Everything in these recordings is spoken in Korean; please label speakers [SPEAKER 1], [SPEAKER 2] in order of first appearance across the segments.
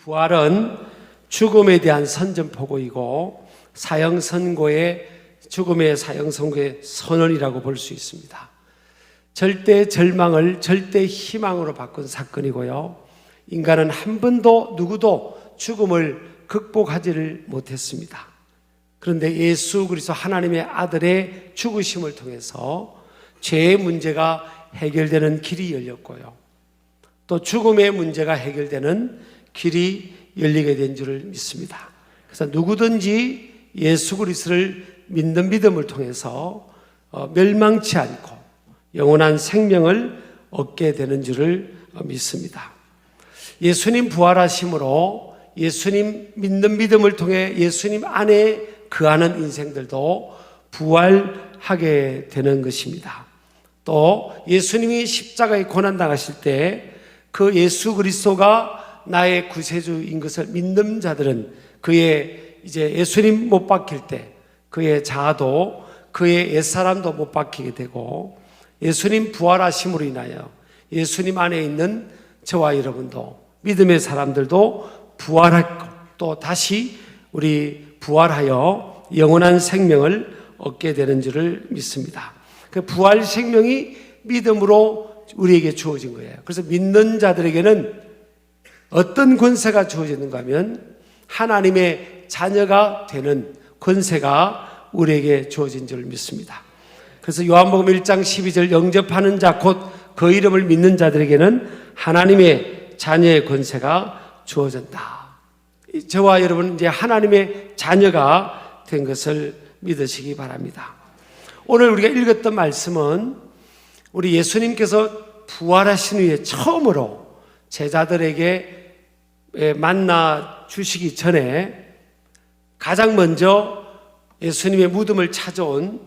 [SPEAKER 1] 부활은 죽음에 대한 선전포고이고 사형선고의 죽음의 사형선고의 선언이라고 볼 수 있습니다. 절대 절망을 절대 희망으로 바꾼 사건이고요. 인간은 한 번도 누구도 죽음을 극복하지를 못했습니다. 그런데 예수 그리스도 하나님의 아들의 죽으심을 통해서 죄의 문제가 해결되는 길이 열렸고요. 또 죽음의 문제가 해결되는 길이 열리게 된 줄을 믿습니다. 그래서 누구든지 예수 그리스도를 믿는 믿음을 통해서 멸망치 않고 영원한 생명을 얻게 되는 줄을 믿습니다. 예수님 부활하심으로 예수님 믿는 믿음을 통해 예수님 안에 거하는 인생들도 부활하게 되는 것입니다. 또 예수님이 십자가에 고난당하실 때 그 예수 그리스도가 나의 구세주인 것을 믿는 자들은 그의 이제 예수님 못 박힐 때 그의 자아도 그의 옛사람도 못 박히게 되고 예수님 부활하심으로 인하여 예수님 안에 있는 저와 여러분도 믿음의 사람들도 부활하고 또 다시 우리 부활하여 영원한 생명을 얻게 되는 줄을 믿습니다. 그 부활 생명이 믿음으로 우리에게 주어진 거예요. 그래서 믿는 자들에게는 어떤 권세가 주어지는가 하면 하나님의 자녀가 되는 권세가 우리에게 주어진 줄 믿습니다. 그래서 요한복음 1장 12절 영접하는 자 곧 그 이름을 믿는 자들에게는 하나님의 자녀의 권세가 주어진다. 저와 여러분은 이제 하나님의 자녀가 된 것을 믿으시기 바랍니다. 오늘 우리가 읽었던 말씀은 우리 예수님께서 부활하신 후에 처음으로 제자들에게 만나 주시기 전에 가장 먼저 예수님의 무덤을 찾아온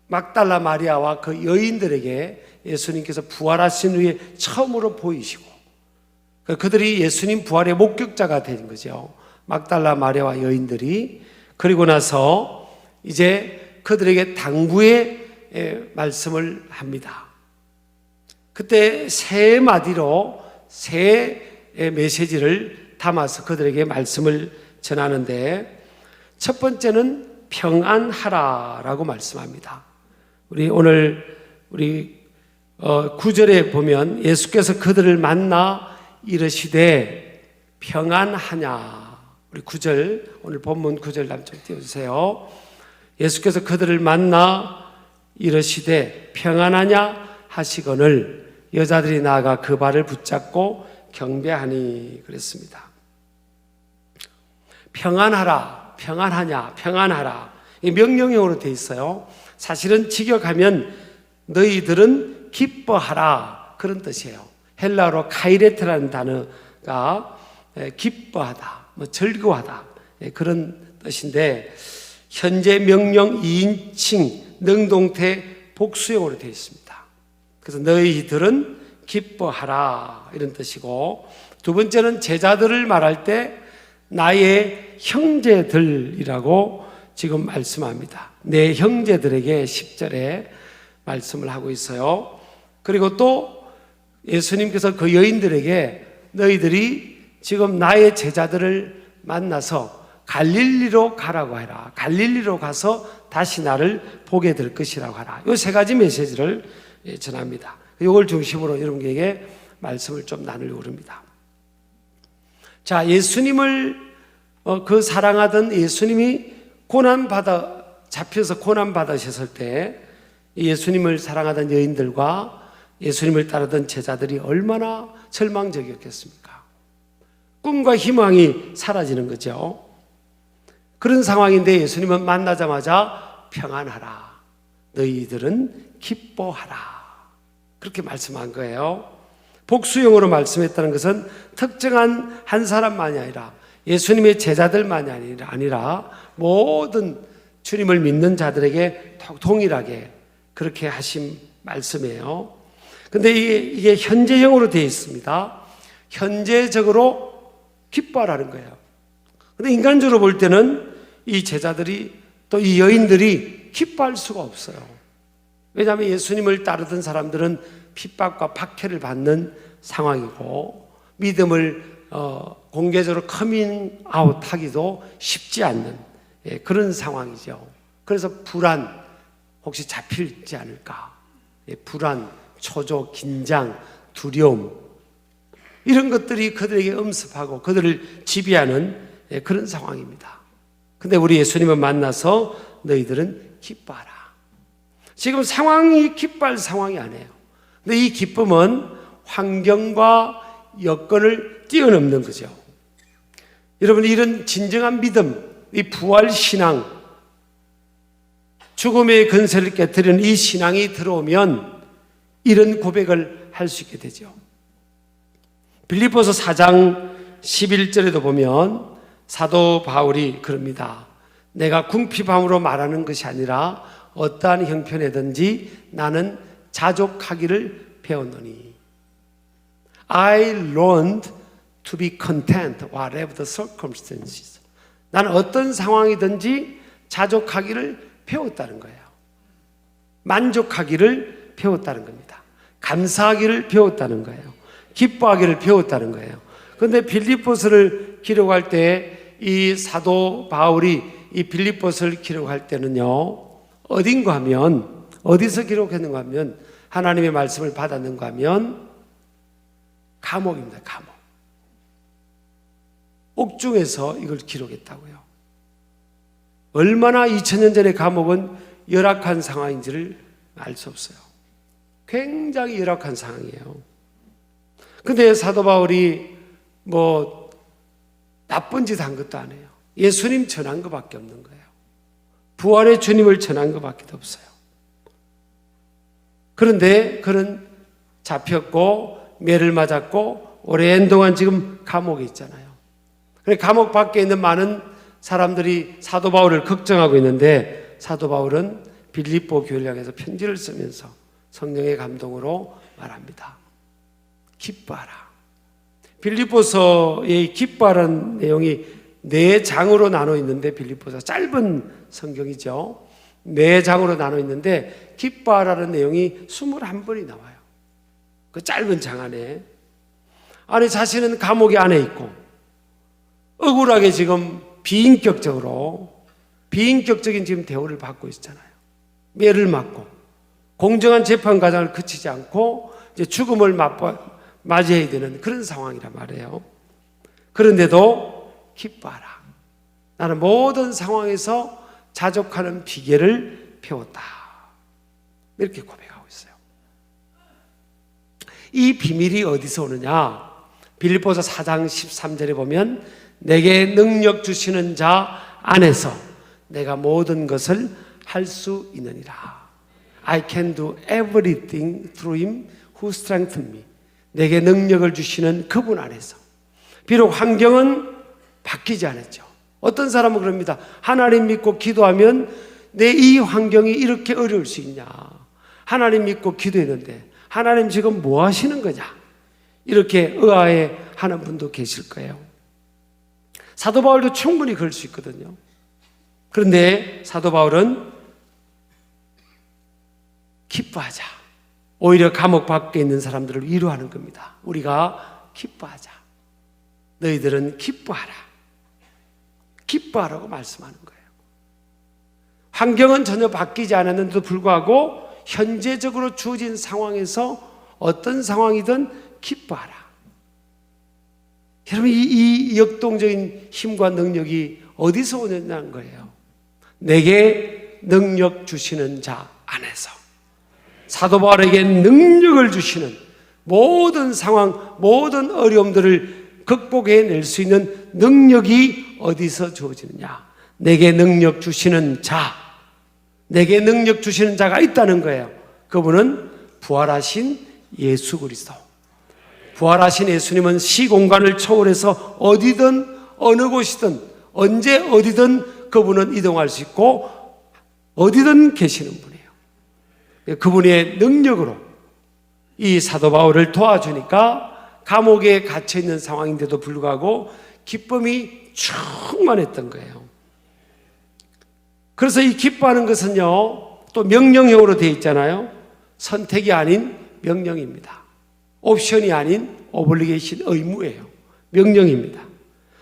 [SPEAKER 1] 막달라 마리아와 그 여인들에게 예수님께서 부활하신 후에 처음으로 보이시고 그들이 예수님 부활의 목격자가 된 거죠. 막달라 마리아와 여인들이. 그리고 나서 이제 그들에게 당부의 말씀을 합니다. 그때 세 마디로 세 메시지를 담아서 그들에게 말씀을 전하는데 첫 번째는 평안하라라고 말씀합니다. 우리 오늘 9절에 보면 예수께서 그들을 만나 이르시되 평안하냐. 우리 9절 오늘 본문 9절 좀 띄워주세요. 예수께서 그들을 만나 이르시되 평안하냐 하시거늘 여자들이 나아가 그 발을 붙잡고 경배하니 그랬습니다. 평안하라, 평안하냐, 평안하라. 이 명령형으로 되어 있어요. 사실은 직역하면 너희들은 기뻐하라 그런 뜻이에요. 헬라어로 카이레트라는 단어가 기뻐하다, 즐거워하다 그런 뜻인데 현재 명령 2인칭 능동태 복수형으로 되어 있습니다. 그래서 너희들은 기뻐하라 이런 뜻이고 두 번째는 제자들을 말할 때 나의 형제들이라고 지금 말씀합니다. 내 형제들에게 10절에 말씀을 하고 있어요. 그리고 또 예수님께서 그 여인들에게 너희들이 지금 나의 제자들을 만나서 갈릴리로 가라고 해라. 갈릴리로 가서 다시 나를 보게 될 것이라고 하라. 이 세 가지 메시지를 전합니다. 이걸 중심으로 여러분에게 말씀을 좀 나누려고 합니다. 자, 예수님을 그 사랑하던 예수님이 잡혀서 고난받으셨을 때 예수님을 사랑하던 여인들과 예수님을 따르던 제자들이 얼마나 절망적이었겠습니까? 꿈과 희망이 사라지는 거죠. 그런 상황인데 예수님은 만나자마자 평안하라. 너희들은 기뻐하라. 그렇게 말씀한 거예요. 복수형으로 말씀했다는 것은 특정한 한 사람만이 아니라 예수님의 제자들만이 아니라 모든 주님을 믿는 자들에게 동일하게 그렇게 하신 말씀이에요. 근데 이게 현재형으로 되어 있습니다. 현재적으로 기뻐하라는 거예요. 근데 인간적으로 볼 때는 이 제자들이 또 이 여인들이 기뻐할 수가 없어요. 왜냐하면 예수님을 따르던 사람들은 핍박과 박해를 받는 상황이고 믿음을 공개적으로 커밍 아웃 하기도 쉽지 않는 그런 상황이죠. 그래서 불안, 혹시 잡힐지 않을까? 불안, 초조, 긴장, 두려움, 이런 것들이 그들에게 엄습하고 그들을 지배하는 그런 상황입니다. 근데 우리 예수님을 만나서 너희들은 기뻐하라. 지금 상황이 기뻐할 상황이 아니에요. 근데 이 기쁨은 환경과 여건을 뛰어넘는 거죠. 여러분, 이런 진정한 믿음, 이 부활 신앙, 죽음의 근세를 깨뜨리는 이 신앙이 들어오면 이런 고백을 할 수 있게 되죠. 빌립보서 4장 11절에도 보면 사도 바울이 그럽니다. 내가 궁핍함으로 말하는 것이 아니라 어떠한 형편이든지 나는 자족하기를 배웠노니. I learned to be content whatever the circumstances. 나는 어떤 상황이든지 자족하기를 배웠다는 거예요. 만족하기를 배웠다는 겁니다. 감사하기를 배웠다는 거예요. 기뻐하기를 배웠다는 거예요. 그런데 빌립보서를 기록할 때 이 사도 바울이 이 빌립보서를 기록할 때는요, 어딘가 하면, 어디서 기록했는가 하면, 하나님의 말씀을 받았는가 하면 감옥입니다. 감옥. 옥중에서 이걸 기록했다고요. 얼마나 2000년 전의 감옥은 열악한 상황인지를 알 수 없어요. 굉장히 열악한 상황이에요. 근데 사도 바울이 나쁜 짓 한 것도 아니에요. 예수님 전한 것밖에 없는 거예요. 부활의 주님을 전한 것밖에 없어요. 그런데 그는 잡혔고 매를 맞았고 오랜 동안 지금 감옥에 있잖아요. 감옥 밖에 있는 많은 사람들이 사도 바울을 걱정하고 있는데 사도 바울은 빌립보 교회를 향해서 편지를 쓰면서 성령의 감동으로 말합니다. 기뻐하라. 빌립보서의 기뻐하라는 내용이 4장으로 나눠 있는데, 빌립보서 짧은 성경이죠. 4장으로 나눠 있는데 기뻐하라는 내용이 21번이 나와요. 그 짧은 장 안에. 아니, 자신은 감옥에 안에 있고 억울하게 지금 비인격적인 지금 대우를 받고 있잖아요. 매를 맞고 공정한 재판 과정을 거치지 않고 이제 죽음을 맞이해야 되는 그런 상황이란 말이에요. 그런데도 기뻐하라. 나는 모든 상황에서 자족하는 비결을 배웠다. 이렇게 고백하고 있어요. 이 비밀이 어디서 오느냐? 빌립보서 4장 13절에 보면 내게 능력 주시는 자 안에서 내가 모든 것을 할 수 있느니라. I can do everything through him who strengthens me. 내게 능력을 주시는 그분 안에서. 비록 환경은 바뀌지 않았죠. 어떤 사람은 그럽니다. 하나님 믿고 기도하면 내 이 환경이 이렇게 어려울 수 있냐. 하나님 믿고 기도했는데 하나님 지금 뭐 하시는 거냐. 이렇게 의아해 하는 분도 계실 거예요. 사도 바울도 충분히 그럴 수 있거든요. 그런데 사도 바울은 기뻐하자. 오히려 감옥 밖에 있는 사람들을 위로하는 겁니다. 우리가 기뻐하자. 너희들은 기뻐하라. 기뻐하라고 말씀하는 거예요. 환경은 전혀 바뀌지 않았는데도 불구하고 현재적으로 주어진 상황에서 어떤 상황이든 기뻐하라. 여러분, 이 역동적인 힘과 능력이 어디서 오느냐는 거예요. 내게 능력 주시는 자 안에서. 사도 바울에게 능력을 주시는 모든 상황, 모든 어려움들을 극복해낼 수 있는 능력이 어디서 주어지느냐? 내게 능력 주시는 자, 내게 능력 주시는 자가 있다는 거예요. 그분은 부활하신 예수 그리스도. 부활하신 예수님은 시공간을 초월해서 어디든 어느 곳이든 언제 어디든 그분은 이동할 수 있고 어디든 계시는 분이에요. 그분의 능력으로 이 사도 바울을 도와주니까 감옥에 갇혀 있는 상황인데도 불구하고 기쁨이 충만했던 거예요. 그래서 이 기뻐하는 것은요, 또 명령형으로 되어 있잖아요. 선택이 아닌 명령입니다. 옵션이 아닌 오블리게이션, 의무예요. 명령입니다.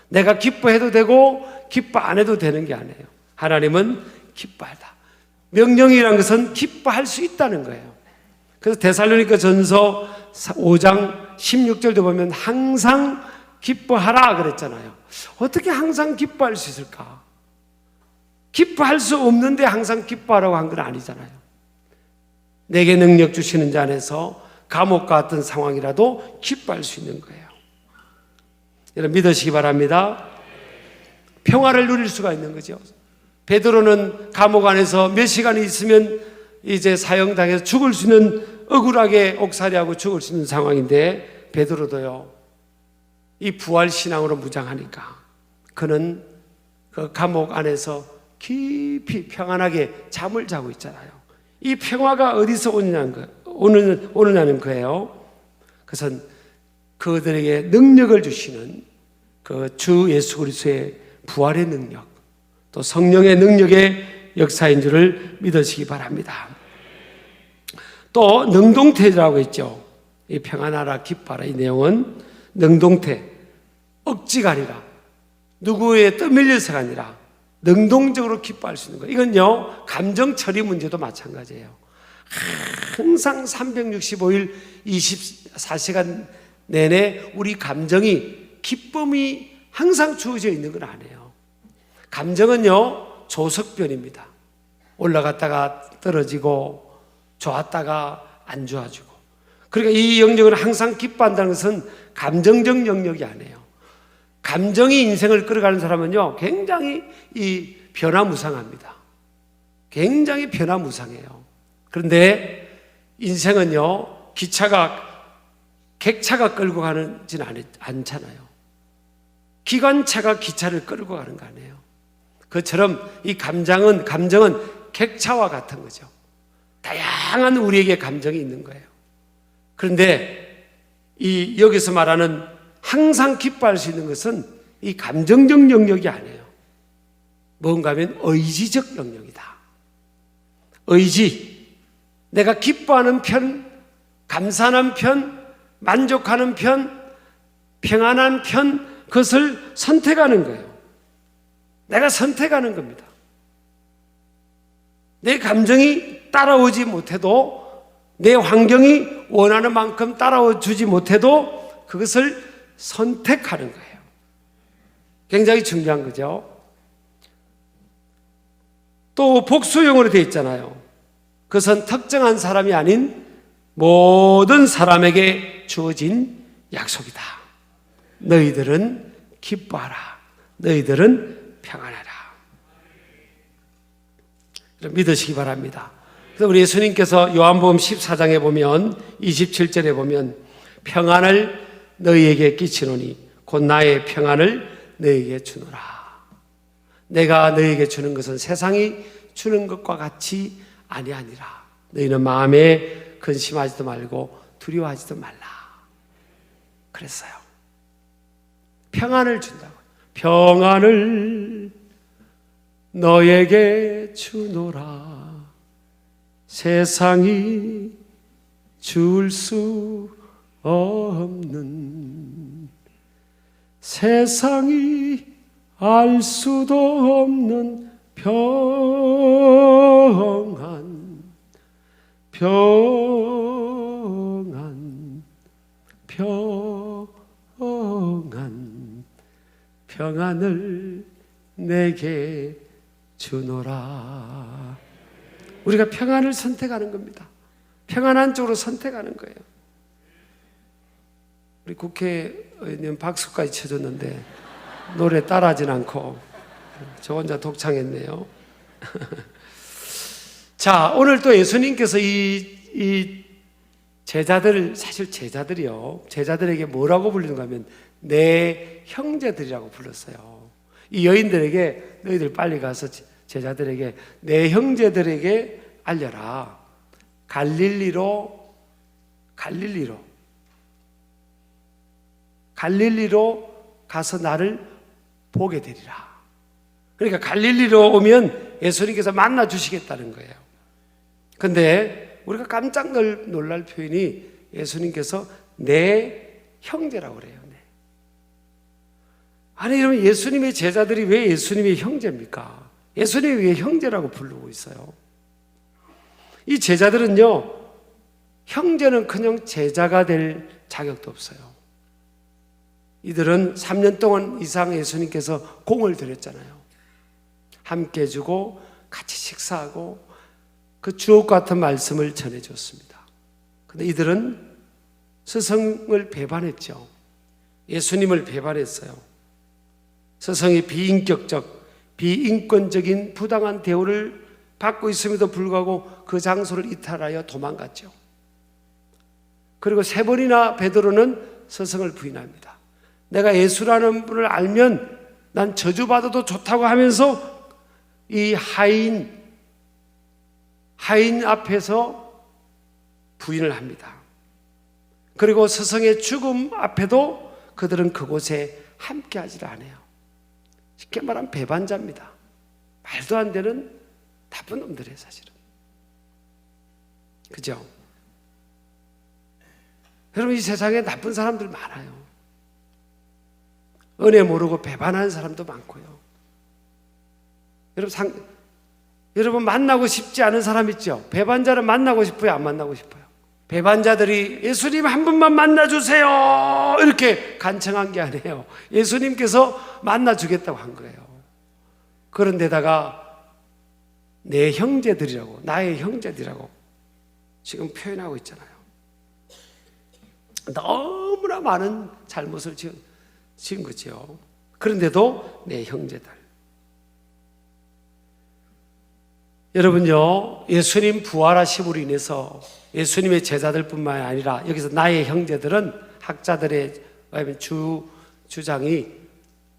[SPEAKER 1] 내가 기뻐해도 되고 기뻐 안 해도 되는 게 아니에요. 하나님은 기뻐하다. 명령이란 것은 기뻐할 수 있다는 거예요. 그래서 데살로니가 전서 5장 16절도 보면 항상 기뻐하라 그랬잖아요. 어떻게 항상 기뻐할 수 있을까? 기뻐할 수 없는데 항상 기뻐하라고 한 건 아니잖아요. 내게 능력 주시는 자 안에서 감옥과 같은 상황이라도 기뻐할 수 있는 거예요. 여러분 믿으시기 바랍니다. 평화를 누릴 수가 있는 거죠. 베드로는 감옥 안에서 몇 시간 있으면 이제 사형당해서 죽을 수 있는, 억울하게 옥살이하고 죽을 수 있는 상황인데, 베드로도요 이 부활신앙으로 무장하니까 그는 그 감옥 안에서 깊이 평안하게 잠을 자고 있잖아요. 이 평화가 어디서 오느냐는 거예요. 그것은 그들에게 능력을 주시는 그 주 예수 그리스도의 부활의 능력, 또 성령의 능력의 역사인 줄을 믿으시기 바랍니다. 또 능동태라고 했죠. 이 평안하라 기뻐하라, 이 내용은 능동태, 억지가 아니라, 누구에 떠밀려서가 아니라 능동적으로 기뻐할 수 있는 거예요. 이건요 감정 처리 문제도 마찬가지예요. 항상 365일 24시간 내내 우리 감정이, 기쁨이 항상 주어져 있는 건 아니에요. 감정은요 조석변입니다. 올라갔다가 떨어지고 좋았다가 안 좋아지고. 그러니까 이 영역은 항상 기뻐한다는 것은 감정적 영역이 아니에요. 감정이 인생을 끌어가는 사람은요 굉장히 이 변화무쌍합니다. 굉장히 변화무쌍해요. 그런데 인생은요 객차가 끌고 가지는 않잖아요. 기관차가 기차를 끌고 가는 거 아니에요. 그처럼 이 감정은 객차와 같은 거죠. 다양한 우리에게 감정이 있는 거예요. 그런데 이 여기서 말하는 항상 기뻐할 수 있는 것은 이 감정적 영역이 아니에요. 뭔가 하면 의지적 영역이다. 의지, 내가 기뻐하는 편, 감사하는 편, 만족하는 편, 평안한 편, 그것을 선택하는 거예요. 내가 선택하는 겁니다. 내 감정이 따라오지 못해도, 내 환경이 원하는 만큼 따라와 주지 못해도 그것을 선택하는 거예요. 굉장히 중요한 거죠. 또 복수형으로 되어 있잖아요. 그것은 특정한 사람이 아닌 모든 사람에게 주어진 약속이다. 너희들은 기뻐하라. 너희들은 평안하라. 믿으시기 바랍니다. 그래서 우리 예수님께서 요한복음 14장에 보면 27절에 보면 평안을 너희에게 끼치노니 곧 나의 평안을 너희에게 주노라. 내가 너희에게 주는 것은 세상이 주는 것과 같이 아니하니라. 너희는 마음에 근심하지도 말고 두려워하지도 말라. 그랬어요. 평안을 준다고. 평안을 너에게 주노라. 세상이 줄 수 없는, 세상이 알 수도 없는 평안, 평안, 평안, 평안을 내게 주노라. 우리가 평안을 선택하는 겁니다. 평안한 쪽으로 선택하는 거예요. 우리 국회의원 박수까지 쳐줬는데 노래 따라하진 않고 저 혼자 독창했네요. 자, 오늘 또 예수님께서 이 제자들, 사실 제자들에게 뭐라고 부르는가 하면 내 형제들이라고 불렀어요. 이 여인들에게 너희들 빨리 가서 제자들에게 내 형제들에게 알려라. 갈릴리로 가서 나를 보게 되리라. 그러니까 갈릴리로 오면 예수님께서 만나 주시겠다는 거예요. 근데 우리가 깜짝 놀랄 표현이 예수님께서 내 형제라고 그래요. 아니 여러분, 예수님의 제자들이 왜 예수님의 형제입니까? 예수님이 왜 형제라고 부르고 있어요? 이 제자들은요, 형제는커녕 제자가 될 자격도 없어요. 이들은 3년 동안 이상 예수님께서 공을 들였잖아요. 함께 해주고 같이 식사하고 그 주옥 같은 말씀을 전해줬습니다. 그런데 이들은 스승을 배반했죠. 예수님을 배반했어요. 스승이 비인격적, 비인권적인 부당한 대우를 받고 있음에도 불구하고 그 장소를 이탈하여 도망갔죠. 그리고 3번이나 베드로는 스승을 부인합니다. 내가 예수라는 분을 알면 난 저주받아도 좋다고 하면서 이 하인 앞에서 부인을 합니다. 그리고 스승의 죽음 앞에도 그들은 그곳에 함께 하지를 않아요. 쉽게 말하면 배반자입니다. 말도 안 되는 나쁜 놈들이에요, 사실은. 그죠? 여러분, 이 세상에 나쁜 사람들 많아요. 은혜 모르고 배반하는 사람도 많고요. 여러분 만나고 싶지 않은 사람 있죠? 배반자를 만나고 싶어요? 안 만나고 싶어요? 배반자들이 예수님 한 분만 만나주세요 이렇게 간청한 게 아니에요. 예수님께서 만나주겠다고 한 거예요. 그런데다가 내 형제들이라고, 나의 형제들이라고 지금 표현하고 있잖아요. 너무나 많은 잘못을 지은 거죠. 그런데도 내 형제들. 여러분요, 예수님 부활하심으로 인해서 예수님의 제자들뿐만 아니라 여기서 나의 형제들은 학자들의 주장이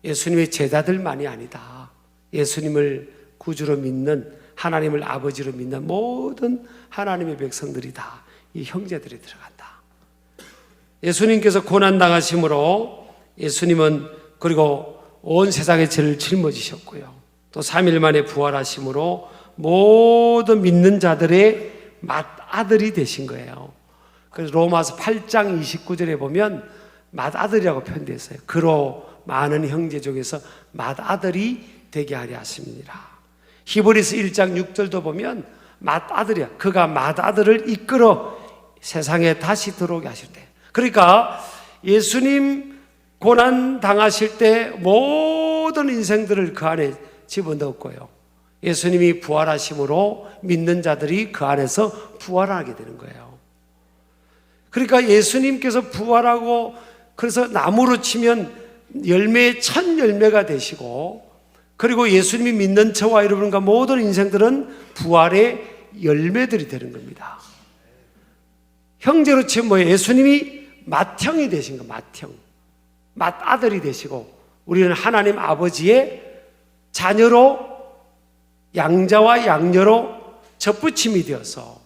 [SPEAKER 1] 예수님의 제자들만이 아니다. 예수님을 구주로 믿는, 하나님을 아버지로 믿는 모든 하나님의 백성들이 다 이 형제들이 들어간다. 예수님께서 고난당하심으로 예수님은 그리고 온 세상의 죄를 짊어지셨고요. 또 3일 만에 부활하심으로 모든 믿는 자들의 맏아들이 되신 거예요. 그래서 로마서 8장 29절에 보면 맏아들이라고 표현되어 있어요. 그로 많은 형제 중에서 맏아들이 되게 하려 하십니다. 히브리서 1장 6절도 보면 맏아들이야. 그가 맏아들을 이끌어 세상에 다시 들어오게 하실 때. 그러니까 예수님 고난 당하실 때 모든 인생들을 그 안에 집어넣었고요. 예수님이 부활하심으로 믿는 자들이 그 안에서 부활하게 되는 거예요. 그러니까 예수님께서 부활하고, 그래서 나무로 치면 열매의 첫 열매가 되시고, 그리고 예수님이 믿는 저와 여러분과 모든 인생들은 부활의 열매들이 되는 겁니다. 형제로 치면 뭐예요? 예수님이 맏형이 되신 거, 맏형, 맏아들이 되시고, 우리는 하나님 아버지의 자녀로, 양자와 양녀로 접붙임이 되어서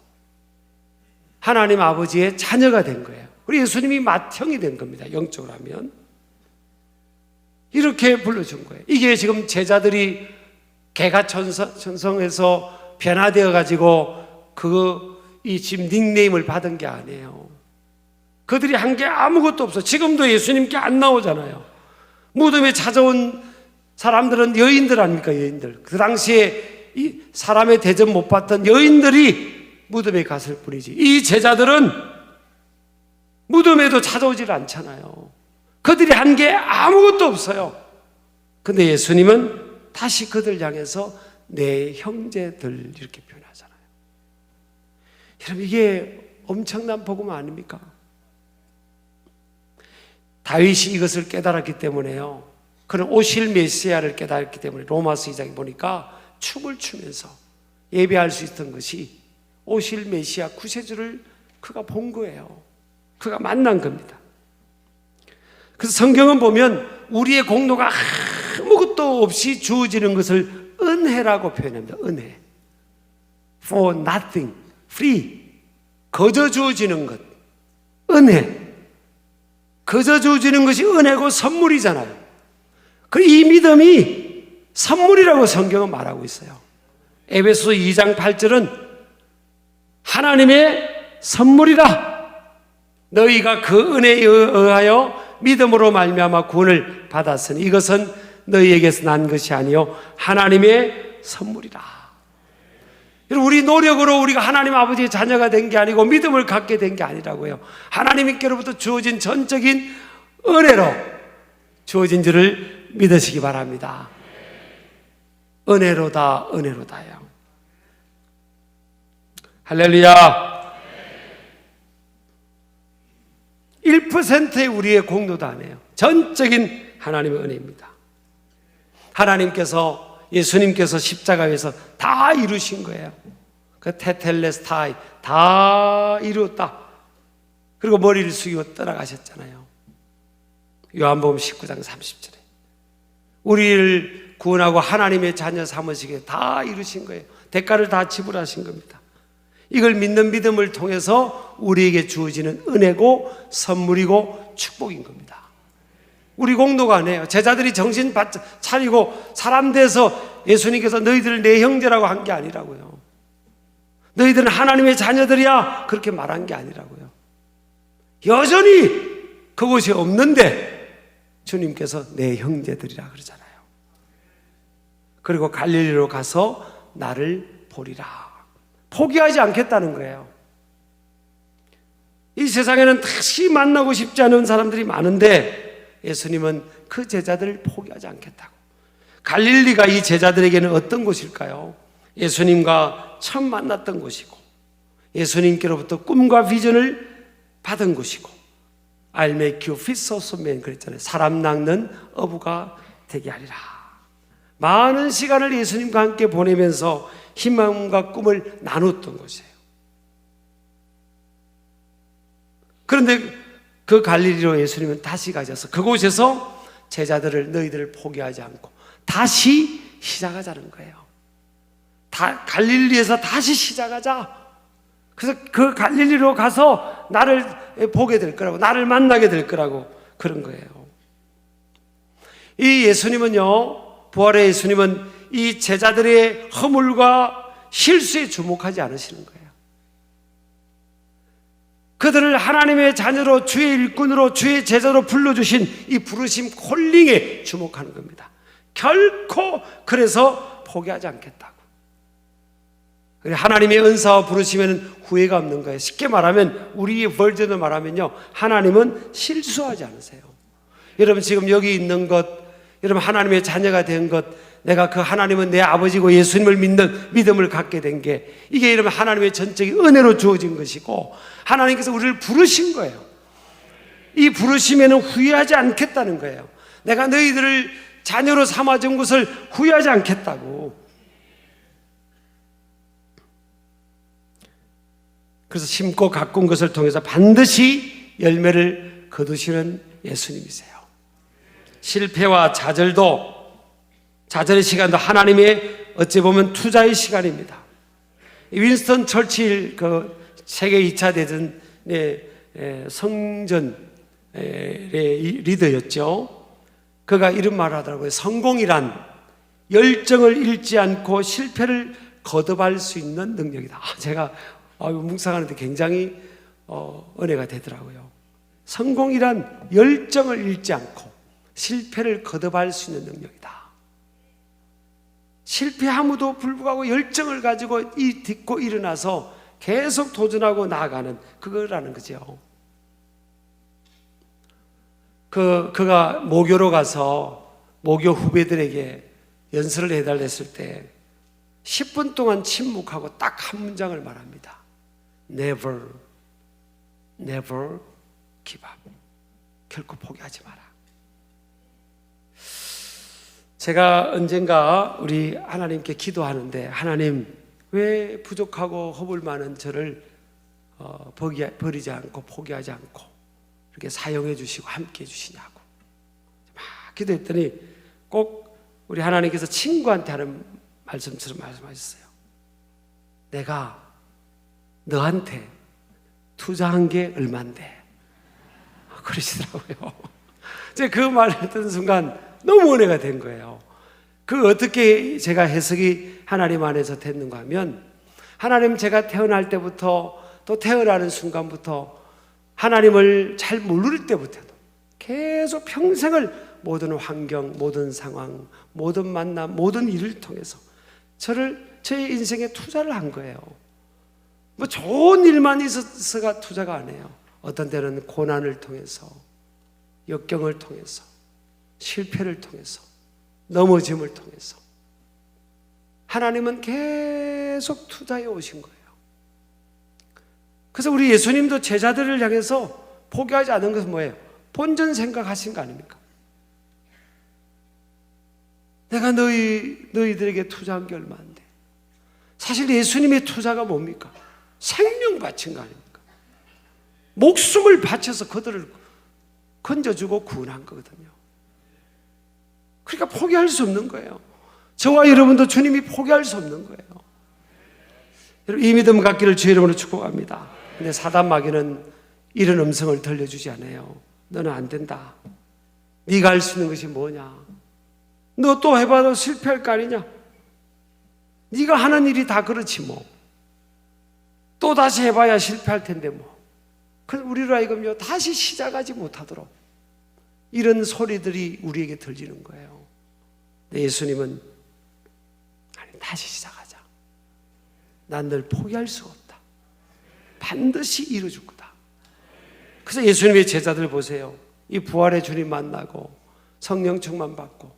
[SPEAKER 1] 하나님 아버지의 자녀가 된 거예요. 우리 예수님이 맏형이 된 겁니다. 영적으로 하면 이렇게 불러준 거예요. 이게 지금 제자들이 개가천성에서 변화되어 가지고 이 지금 닉네임을 받은 게 아니에요. 그들이 한 게 아무것도 없어. 지금도 예수님께 안 나오잖아요. 무덤에 찾아온 사람들은 여인들 아닙니까? 여인들. 그 당시에 이 사람의 대접 못 받던 여인들이 무덤에 갔을 뿐이지, 이 제자들은 무덤에도 찾아오질 않잖아요. 그들이 한 게 아무것도 없어요. 근데 예수님은 다시 그들 향해서 내 형제들 이렇게 표현하잖아요. 여러분, 이게 엄청난 복음 아닙니까? 다윗이 이것을 깨달았기 때문에요, 그는 오실 메시아를 깨달았기 때문에 로마서 2장에 보니까 춤을 추면서 예배할 수 있던 것이 오실 메시아 구세주를 그가 본 거예요. 그가 만난 겁니다. 그래서 성경은 보면 우리의 공로가 아무것도 없이 주어지는 것을 은혜라고 표현합니다. 은혜. For nothing, free. 거저 주어지는 것. 은혜. 거저 주어지는 것이 은혜고 선물이잖아요. 그리고 이 믿음이 선물이라고 성경은 말하고 있어요. 에베소서 2장 8절은 하나님의 선물이라. 너희가 그 은혜에 의하여 믿음으로 말미암아 구원을 받았으니 이것은 너희에게서 난 것이 아니요 하나님의 선물이라. 우리 노력으로 우리가 하나님 아버지의 자녀가 된 게 아니고 믿음을 갖게 된 게 아니라고요. 하나님께로부터 주어진 전적인 은혜로 주어진 줄을 믿으시기 바랍니다. 은혜로다, 은혜로다요. 할렐루야. 1%의 우리의 공로도 아니에요. 전적인 하나님의 은혜입니다. 하나님께서, 예수님께서 십자가에서 다 이루신 거예요. 그 테텔레스타이 다 이루었다. 그리고 머리를 숙이고 떠나가셨잖아요. 요한복음 19장 30절에 우리를 구원하고 하나님의 자녀 삼으시기에 다 이루신 거예요. 대가를 다 지불하신 겁니다. 이걸 믿는 믿음을 통해서 우리에게 주어지는 은혜고 선물이고 축복인 겁니다. 우리 공로가 아니에요. 제자들이 정신 차리고 사람 돼서 예수님께서 너희들을 내 형제라고 한 게 아니라고요. 너희들은 하나님의 자녀들이야 그렇게 말한 게 아니라고요. 여전히 그곳이 없는데 주님께서 내 형제들이라 그러잖아요. 그리고 갈릴리로 가서 나를 보리라. 포기하지 않겠다는 거예요. 이 세상에는 다시 만나고 싶지 않은 사람들이 많은데 예수님은 그 제자들을 포기하지 않겠다고. 갈릴리가 이 제자들에게는 어떤 곳일까요? 예수님과 처음 만났던 곳이고 예수님께로부터 꿈과 비전을 받은 곳이고 I'll make you fishers of men 그랬잖아요. 사람 낚는 어부가 되게 하리라. 많은 시간을 예수님과 함께 보내면서 희망과 꿈을 나눴던 곳이에요. 그런데 그 갈릴리로 예수님은 다시 가셔서 그곳에서 제자들을 너희들을 포기하지 않고 다시 시작하자는 거예요. 갈릴리에서 다시 시작하자. 그래서 그 갈릴리로 가서 나를 보게 될 거라고, 나를 만나게 될 거라고 그런 거예요. 이 예수님은요, 부활의 예수님은 이 제자들의 허물과 실수에 주목하지 않으시는 거예요. 그들을 하나님의 자녀로, 주의 일꾼으로, 주의 제자로 불러주신 이 부르심 콜링에 주목하는 겁니다. 결코 그래서 포기하지 않겠다고. 하나님의 은사와 부르시면 후회가 없는 거예요. 쉽게 말하면, 우리의 버전으로 말하면요, 하나님은 실수하지 않으세요. 여러분 지금 여기 있는 것, 여러분 하나님의 자녀가 된 것, 내가 그 하나님은 내 아버지고 예수님을 믿는 믿음을 갖게 된 게, 이게 이러면 하나님의 전적인 은혜로 주어진 것이고 하나님께서 우리를 부르신 거예요. 이 부르심에는 후회하지 않겠다는 거예요. 내가 너희들을 자녀로 삼아준 것을 후회하지 않겠다고. 그래서 심고 가꾼 것을 통해서 반드시 열매를 거두시는 예수님이세요. 실패와 좌절도, 좌절의 시간도 하나님의 어찌 보면 투자의 시간입니다. 윈스턴 처칠 그 세계 2차 대전의 성전의 리더였죠. 그가 이런 말을 하더라고요. 성공이란 열정을 잃지 않고 실패를 거듭할 수 있는 능력이다. 제가 묵상하는데 굉장히 은혜가 되더라고요. 성공이란 열정을 잃지 않고 실패를 거듭할 수 있는 능력이다. 실패함에도 불구하고 열정을 가지고 딛고 일어나서 계속 도전하고 나아가는 그거라는 거죠. 그가 모교로 가서 모교 후배들에게 연설을 해달랬을 때 10분 동안 침묵하고 딱 한 문장을 말합니다. Never, never give up. 결코 포기하지 마라. 제가 언젠가 우리 하나님께 기도하는데, 하나님 왜 부족하고 허물 많은 저를 버리지 않고 포기하지 않고 이렇게 사용해 주시고 함께 해 주시냐고 막 기도했더니 꼭 우리 하나님께서 친구한테 하는 말씀처럼 말씀하셨어요. 내가 너한테 투자한 게 얼만데 그러시더라고요. 제가 그 말을 듣는 순간 너무 은혜가 된 거예요. 그 어떻게 제가 해석이 하나님 안에서 됐는가 하면, 하나님 제가 태어날 때부터 또 태어나는 순간부터 하나님을 잘 모를 때부터도 계속 평생을 모든 환경, 모든 상황, 모든 만남, 모든 일을 통해서 저의 인생에 투자를 한 거예요. 뭐 좋은 일만 있어서가 투자가 아니에요. 어떤 때는 고난을 통해서, 역경을 통해서, 실패를 통해서, 넘어짐을 통해서 하나님은 계속 투자해 오신 거예요. 그래서 우리 예수님도 제자들을 향해서 포기하지 않은 것은 뭐예요? 본전 생각하신 거 아닙니까? 내가 너희들에게 투자한 게 얼마인데. 사실 예수님의 투자가 뭡니까? 생명 바친 거 아닙니까? 목숨을 바쳐서 그들을 건져주고 구원한 거거든요. 그러니까 포기할 수 없는 거예요. 저와 여러분도 주님이 포기할 수 없는 거예요. 여러분, 이 믿음 갖기를 주의 이름으로 축복합니다. 근데 사단 마귀는 이런 음성을 들려주지 않아요. 너는 안 된다. 네가 할 수 있는 것이 뭐냐? 너 또 해봐도 실패할 거 아니냐? 네가 하는 일이 다 그렇지 뭐. 또 다시 해봐야 실패할 텐데 뭐. 그래서 우리로 하여금요 다시 시작하지 못하도록 이런 소리들이 우리에게 들리는 거예요. 근데 예수님은 아니, 다시 시작하자. 난 널 포기할 수가 없다. 반드시 이루어줄 거다. 그래서 예수님의 제자들 보세요. 이 부활의 주님 만나고 성령 충만 받고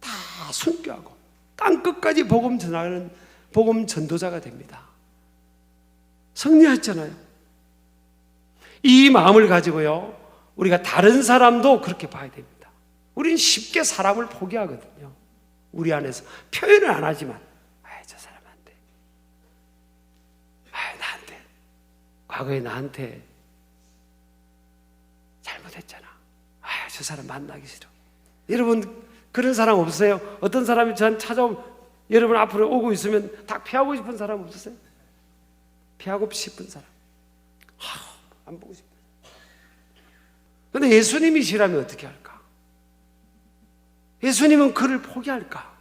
[SPEAKER 1] 다 순교하고 땅끝까지 복음 전하는 복음 전도자가 됩니다. 승리했잖아요. 이 마음을 가지고요 우리가 다른 사람도 그렇게 봐야 됩니다. 우리는 쉽게 사람을 포기하거든요. 우리 안에서 표현을 안 하지만 저 사람 안 돼. 나한테 과거에 나한테 잘못했잖아. 저 사람 만나기 싫어. 여러분 그런 사람 없어요? 어떤 사람이 저한테 찾아오면 여러분 앞으로 오고 있으면 다 피하고 싶은 사람 없으세요? 피하고 싶은 사람 안 보고 싶어요. 그런데 예수님이시라면 어떻게 할까? 예수님은 그를 포기할까?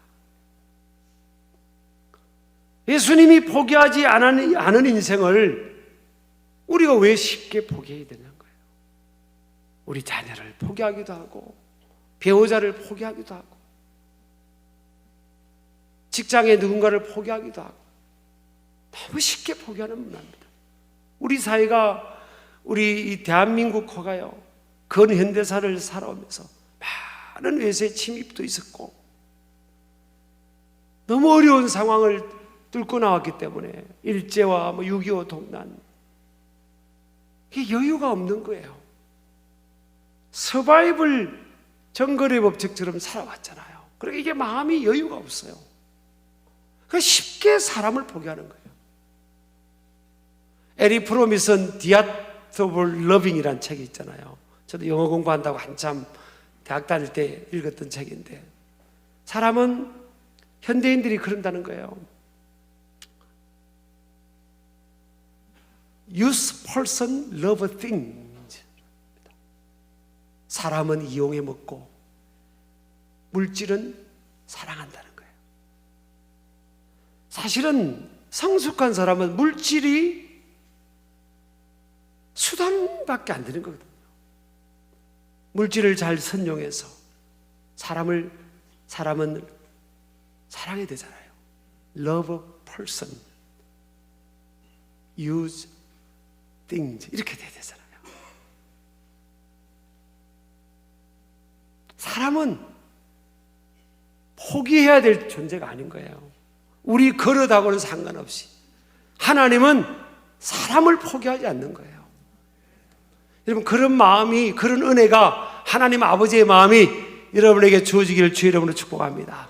[SPEAKER 1] 예수님이 포기하지 않은 인생을 우리가 왜 쉽게 포기해야 되는 거예요? 우리 자녀를 포기하기도 하고 배우자를 포기하기도 하고 직장에 누군가를 포기하기도 하고 너무 쉽게 포기하는 문화입니다. 우리 사회가 우리 이 대한민국화가요 근현대사를 살아오면서 많은 외세 침입도 있었고 너무 어려운 상황을 뚫고 나왔기 때문에 일제와 6.25 동란 이게 여유가 없는 거예요. 서바이벌 정거래 법칙처럼 살아왔잖아요. 그러니까 이게 마음이 여유가 없어요. 그러니까 쉽게 사람을 포기하는 거예요. 에리 프로미슨 디아트 오브 러빙이라는 책이 있잖아요. 저도 영어 공부한다고 한참 대학 다닐 때 읽었던 책인데 사람은 현대인들이 그런다는 거예요. Use person, love things. 사람은 이용해 먹고 물질은 사랑한다는 거예요. 사실은 성숙한 사람은 물질이 수단밖에 안 되는 거거든요. 물질을 잘 선용해서 사람은 사랑해야 되잖아요. Love person, use things 이렇게 돼야 되잖아요. 사람은 포기해야 될 존재가 아닌 거예요. 우리 그릇하고는 상관없이 하나님은 사람을 포기하지 않는 거예요. 여러분 그런 마음이 그런 은혜가 하나님 아버지의 마음이 여러분에게 주어지기를 주의 이름으로 축복합니다.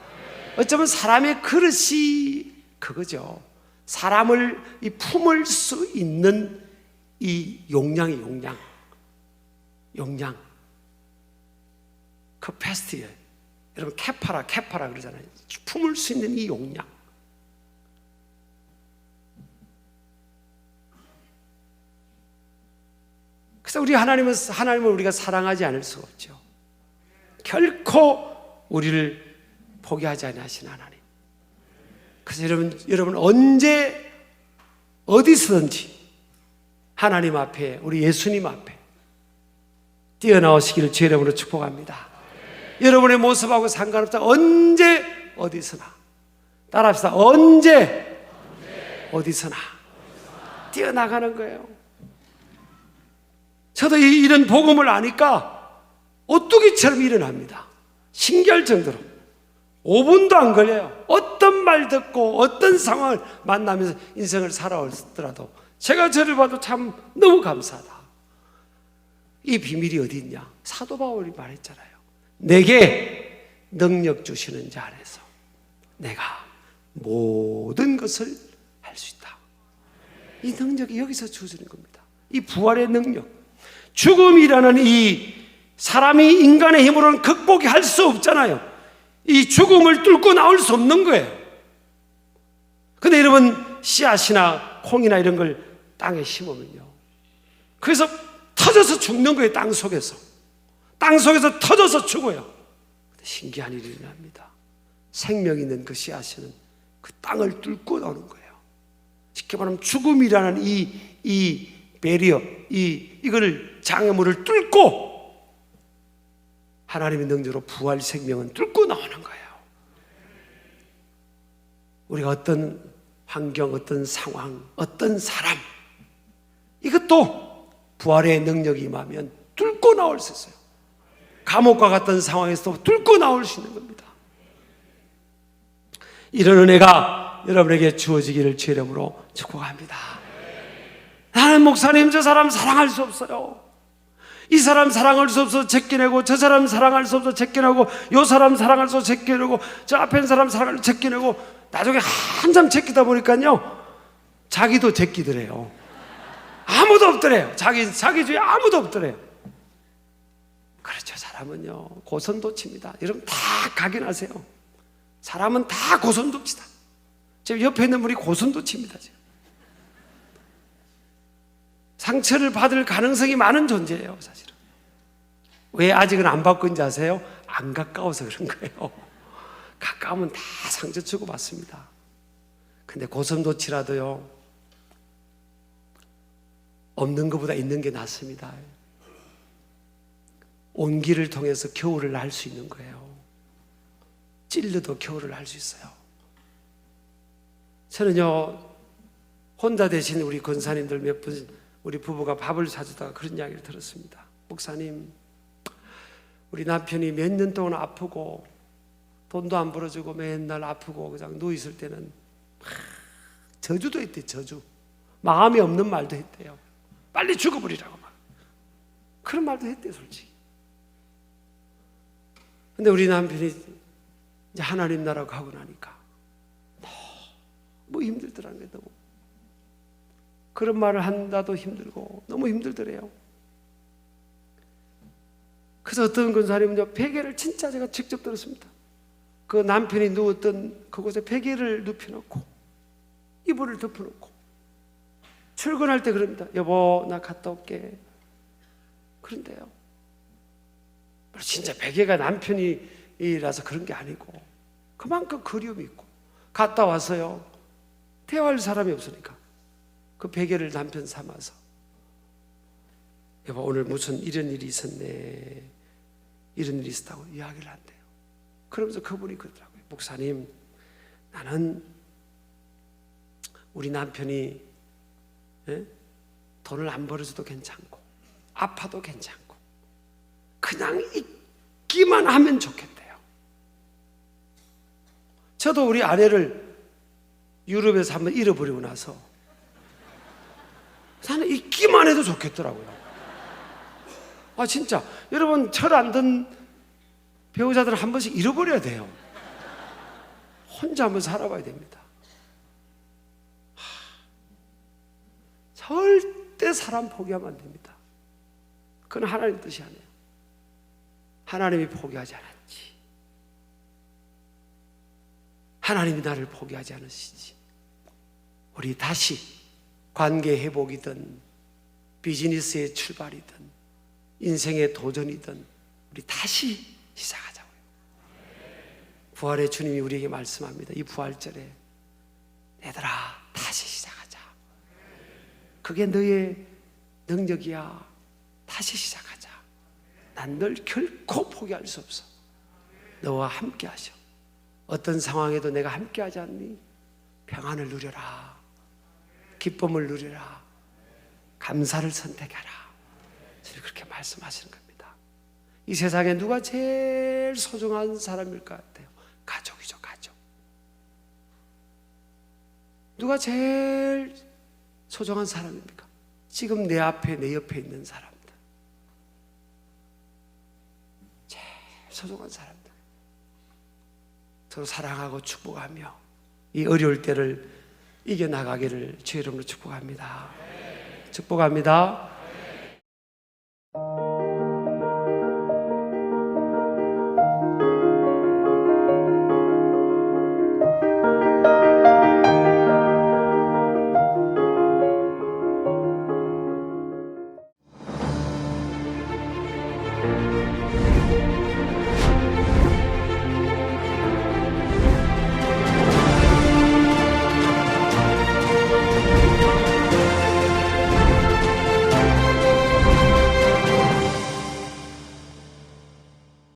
[SPEAKER 1] 어쩌면 사람의 그릇이 그거죠. 사람을 품을 수 있는 이 용량이 용량 capacity. 여러분 캐파라 그러잖아요. 품을 수 있는 이 용량. 그래서 우리 하나님을 우리가 사랑하지 않을 수가 없죠. 결코 우리를 포기하지 않으신 하나님. 그래서 여러분 언제 어디서든지 하나님 앞에 우리 예수님 앞에 뛰어나오시기를 주의 이름으로 축복합니다. 여러분의 모습하고 상관없다. 언제 어디서나 따라합시다. 언제 어디서나 뛰어나가는 거예요. 저도 이런 복음을 아니까 오뚜기처럼 일어납니다. 신기할 정도로 5분도 안 걸려요. 어떤 말 듣고 어떤 상황을 만나면서 인생을 살아오더라도 제가 저를 봐도 참 너무 감사하다. 이 비밀이 어디 있냐? 사도 바울이 말했잖아요. 내게 능력 주시는 자 안에서 내가 모든 것을 할 수 있다. 이 능력이 여기서 주어지는 겁니다. 이 부활의 능력. 죽음이라는 이 사람이 인간의 힘으로는 극복이 할 수 없잖아요. 이 죽음을 뚫고 나올 수 없는 거예요. 근데 여러분 씨앗이나 콩이나 이런 걸 땅에 심으면요, 그래서 터져서 죽는 거예요. 땅 속에서 터져서 죽어요. 근데 신기한 일이 일어납니다. 생명 있는 그 씨앗은 그 땅을 뚫고 나오는 거예요. 쉽게 말하면 죽음이라는 이 배리어, 이거를 장애물을 뚫고 하나님의 능력으로 부활 생명은 뚫고 나오는 거예요. 우리가 어떤 환경, 어떤 상황, 어떤 사람, 이것도 부활의 능력이 임하면 뚫고 나올 수 있어요. 감옥과 같은 상황에서도 뚫고 나올 수 있는 겁니다. 이런 은혜가 여러분에게 주어지기를 주의 이름으로 축복합니다. 나는 목사님 저 사람 사랑할 수 없어요. 이 사람 사랑할 수 없어서 제껴내고, 저 사람 사랑할 수 없어서 제껴내고, 요 사람 사랑할 수 없어서 제껴내고, 저 앞에 있는 사람 사랑할 수 없어서 제껴내고, 나중에 한참 제끼다 보니까요, 자기도 제끼더래요. 아무도 없더래요. 자기 주위에 아무도 없더래요. 그렇죠. 사람은요 고선도치입니다. 여러분 다 각인하세요. 사람은 다 고선도치다. 지금 옆에 있는 분이 고선도치입니다. 지금 상처를 받을 가능성이 많은 존재예요. 사실은 왜 아직은 안 받고 있는지 아세요? 안 가까워서 그런 거예요. 가까우면 다 상처 주고 받습니다. 근데 고선도치라도요, 없는 것보다 있는 게 낫습니다. 온기를 통해서 겨울을 날 수 있는 거예요. 찔려도 겨울을 날 수 있어요. 저는요, 혼자 되신 우리 권사님들 몇 분, 우리 부부가 밥을 사주다가 그런 이야기를 들었습니다. 목사님, 우리 남편이 몇 년 동안 아프고 돈도 안 벌어주고 맨날 아프고 그냥 누워있을 때는 저주도 했대. 저주. 마음이 없는 말도 했대요. 빨리 죽어버리라고 막 그런 말도 했대. 솔직히. 근데 우리 남편이 이제 하나님 나라 가고 나니까 너무 힘들더라는 거예요. 너무. 그런 말을 한다도 힘들고 너무 힘들더래요. 그래서 어떤 권사님은요, 베개를 진짜 제가 직접 들었습니다. 그 남편이 누웠던 그곳에 베개를 눕혀놓고 이불을 덮어놓고 출근할 때 그럽니다. 여보, 나 갔다 올게. 그런데요, 진짜 베개가 남편이라서 그런 게 아니고 그만큼 그리움이 있고, 갔다 와서요, 대화할 사람이 없으니까 그 베개를 남편 삼아서, 여보 오늘 무슨 이런 일이 있었네, 이런 일이 있었다고 이야기를 한대요. 그러면서 그분이 그러더라고요. 목사님, 나는 우리 남편이 돈을 안 벌어줘도 괜찮고 아파도 괜찮고 그냥 있기만 하면 좋겠대요. 저도 우리 아내를 유럽에서 한번 잃어버리고 나서 나는 있기만 해도 좋겠더라고요. 아 진짜 여러분, 철 안 든 배우자들은 한 번씩 잃어버려야 돼요. 혼자 한번 살아봐야 됩니다. 절대 사람 포기하면 안 됩니다. 그건 하나님 뜻이 아니에요. 하나님이 포기하지 않았지. 하나님이 나를 포기하지 않으시지. 우리 다시 관계 회복이든 비즈니스의 출발이든 인생의 도전이든 우리 다시 시작하자고요. 부활의 주님이 우리에게 말씀합니다. 이 부활절에 얘들아 다시 시작하자. 그게 너의 능력이야. 다시 시작하자. 난 널 결코 포기할 수 없어. 너와 함께 하셔. 어떤 상황에도 내가 함께 하지 않니? 평안을 누려라. 기쁨을 누려라. 감사를 선택하라. 그렇게 말씀하시는 겁니다. 이 세상에 누가 제일 소중한 사람일 것 같아요? 가족이죠, 가족. 누가 제일 소중한 사람입니까? 지금 내 앞에, 내 옆에 있는 사람들. 제일 소중한 사람들. 서로 사랑하고 축복하며 이 어려울 때를 이겨나가기를 주의 이름으로 축복합니다. 축복합니다.